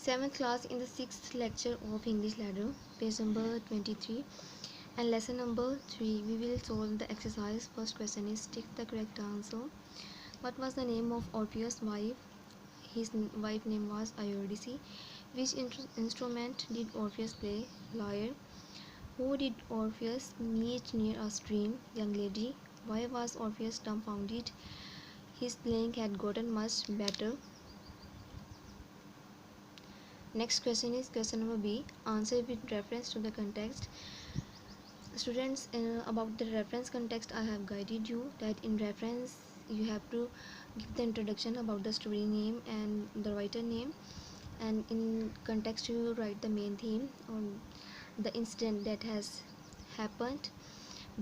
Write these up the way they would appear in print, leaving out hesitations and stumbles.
7th class in the 6th lecture of English ladder, page number 23, and lesson number 3. We will solve the exercise. First question is tick the correct answer. What was the name of Orpheus' wife? His wife name was Eurydice. Which instrument did Orpheus play? Lyre. Who did Orpheus meet near a stream? Young lady. Why was Orpheus dumbfounded? His playing had gotten much better. Next question is question number B. Answer with reference to the context. Students, about the reference context, I have guided you that in reference you have to give the introduction about the story name and the writer name, and in context you write the main theme or the incident that has happened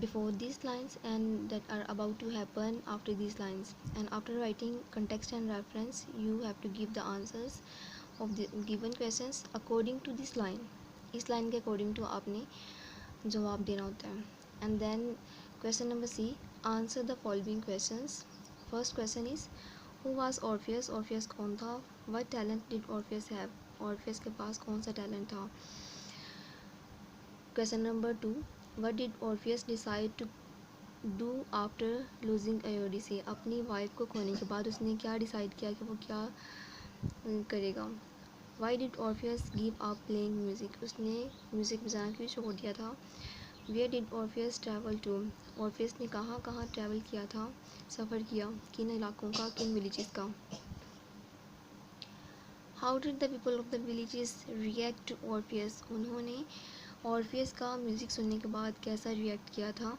before these lines and that are about to happen after these lines. And after writing context and reference, you have to give the answers of the given questions according to this line. इस line के according to आपने जवाब देना होता है. And then question number C, answer the following questions. First question is who was Orpheus? Orpheus कौन था? What talent did Orpheus have? Orpheus के पास कौन सा talent था? Question number 2, what did Orpheus decide to do after losing Eurydice? अपनी wife को खोने के बाद उसने क्या डिसाइड किया कि वो क्या करेगा? Why did Orpheus give up playing music? उसने म्यूज़िक बजाना क्यों छोड़ दिया था? Where did Orpheus travel to? Orpheus ने कहाँ कहाँ ट्रैवल किया था, सफ़र किया, किन इलाकों का, किन विलेजेस का? How did the people of the villages react to Orpheus? उन्होंने Orpheus का म्यूज़िक सुनने के बाद कैसा रिएक्ट किया था,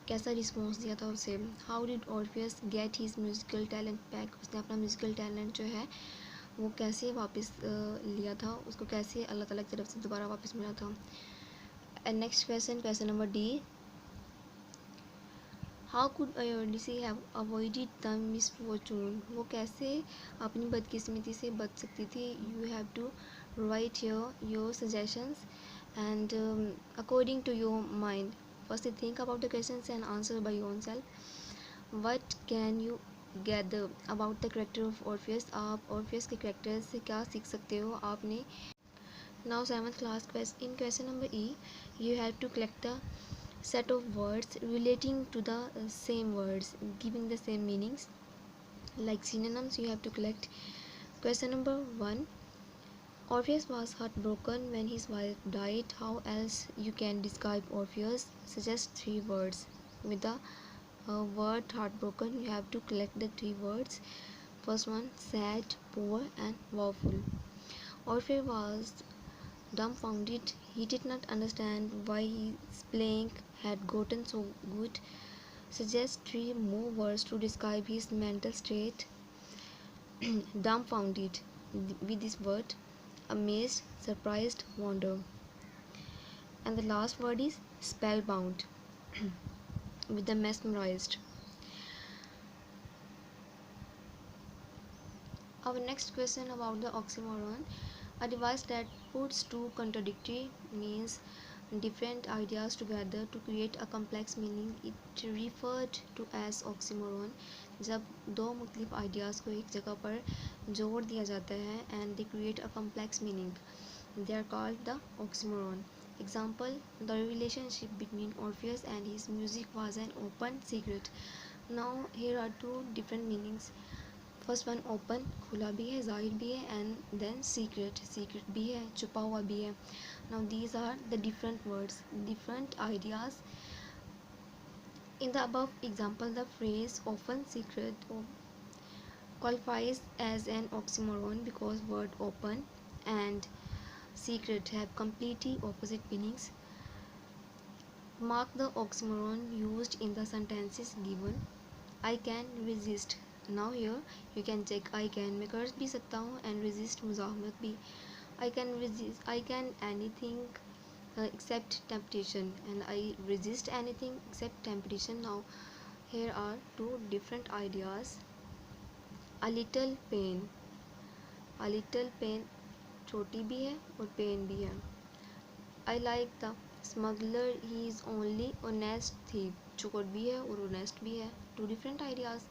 कैसा रिस्पॉन्स दिया था उसे? How did Orpheus get his musical talent back? उसने अपना म्यूज़िकल टैलेंट जो है वो कैसे वापस लिया था, उसको कैसे अल्लाह ताला की तरफ से दोबारा वापस मिला था? And next question, question number D, how could Eurydice have avoided the misfortune? वो कैसे अपनी बदकिस्मती से बच सकती थी? You have to write your suggestions and according to your mind. First think about the questions and answer by yourself. What can you gather about the character of Orpheus? आप Orpheus के character से क्या सीख सकते हो आपने? Now 7th class in question number E, you have to collect the set of words relating to the same words giving the same meanings like synonyms. You have to collect. Question number 1, Orpheus was heartbroken when his wife died. How else you can describe Orpheus? Suggest 3 words. With the word heartbroken, you have to collect the 3 words. First one, sad, poor and woeful. Orpheus was dumbfounded. He did not understand why his playing had gotten so good. Suggest 3 more words to describe his mental state. Dumbfounded with this word, amazed, surprised, wonder. And the last word is spellbound with the mesmerized. Our next question about the oxymoron. A device that puts two contradictory means different ideas together to create a complex meaning. It referred to as oxymoron. जब दो मुख्तलिफ ideas को एक जगह पर जोड़ दिया जाता है and they create a complex meaning, they are called the oxymoron. Example, the relationship between Orpheus and his music was an open secret. Now here are 2 different meanings. First one open, खुला भी है, जाहिर भी है, and then secret, secret भी है, छुपा हुआ भी है. Now these are the different words, different ideas. In the above example, the phrase open secret qualifies as an oxymoron because word open and secret have completely opposite meanings. Mark the oxymoron used in the sentences given. I can resist. Now here you can check I can मैं कर भी सकता हूँ and resist मुज़ाहमत भी. I can resist, I can anything except temptation and I resist anything except temptation. Now here are 2 different ideas. A little pain, a little pain छोटी भी है और pain भी है. I like the smuggler, he is only honest thief. चोर भी है और honest भी है. 2 different ideas.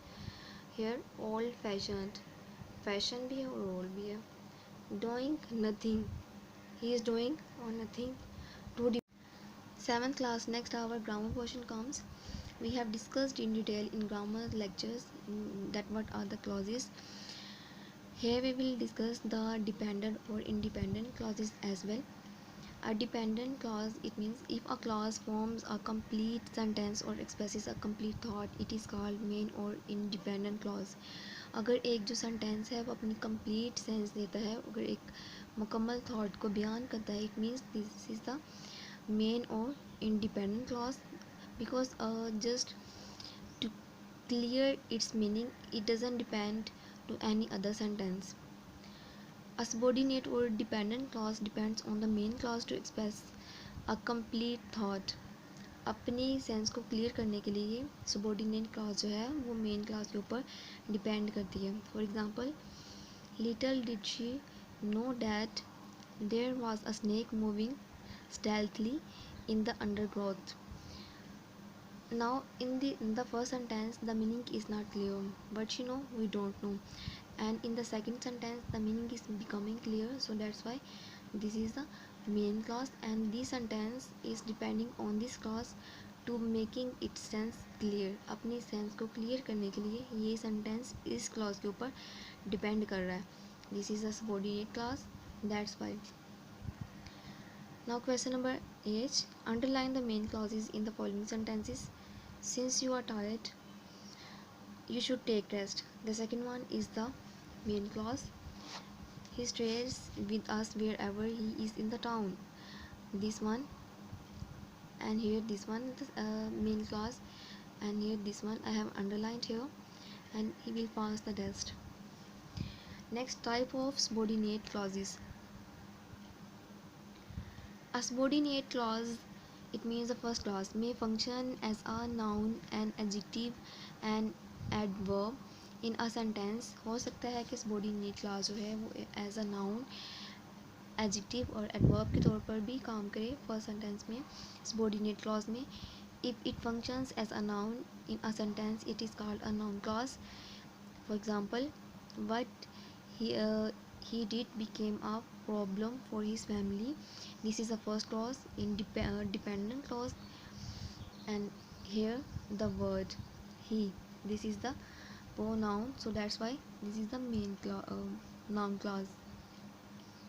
Here old fashioned, fashion भी है और ओल्ड भी है. doing nothing. He is doing or nothing. To 7th class. Next our grammar portion comes. We have discussed in detail in grammar lectures that what are the clauses. Here we will discuss the dependent or independent clauses as well. A dependent clause, it means if a clause forms a complete sentence or expresses a complete thought, it is called main or independent clause. अगर एक जो sentence है वो अपनी complete sense देता है, अगर एक मुकम्मल थॉट को बयान करता है, it means this is the main और independent clause, because just to clear its meaning, it doesn't depend to any other sentence. A subordinate or dependent clause depends on the main clause to express a complete thought. अपनी sense को clear करने के लिए subordinate clause जो है वो main clause के ऊपर डिपेंड करती है. For example, little did she know that there was a snake moving stealthily in the undergrowth. Now in the first sentence the meaning is not clear, but you know we don't know, and in the second sentence the meaning is becoming clear, so that's why this is the main clause, and this sentence is depending on this clause to making its sense clear. अपनी sense को clear करने के लिए ये sentence इस clause के ऊपर depend कर रहा है. This is a subordinate clause, that's why. Now question number 8. Underline the main clauses in the following sentences. Since you are tired, you should take rest. The second one is the main clause. He stays with us wherever he is in the town. This one, and here this one, the main clause, and here this one I have underlined here, and he will pass the test. Next type of subordinate clauses. A subordinate clause, it means the first clause may function as a noun, an adjective, and adverb in a sentence. हो सकता है कि subordinate clause जो है वो as a noun, adjective और adverb के तौर पर भी काम करे first sentence में. subordinate clause में if it functions as a noun in a sentence, it is called a noun clause. For example, what he did became a problem for his family. This is the first clause in dependent clause, and here the word he, this is the pronoun, so that's why this is the main noun clause.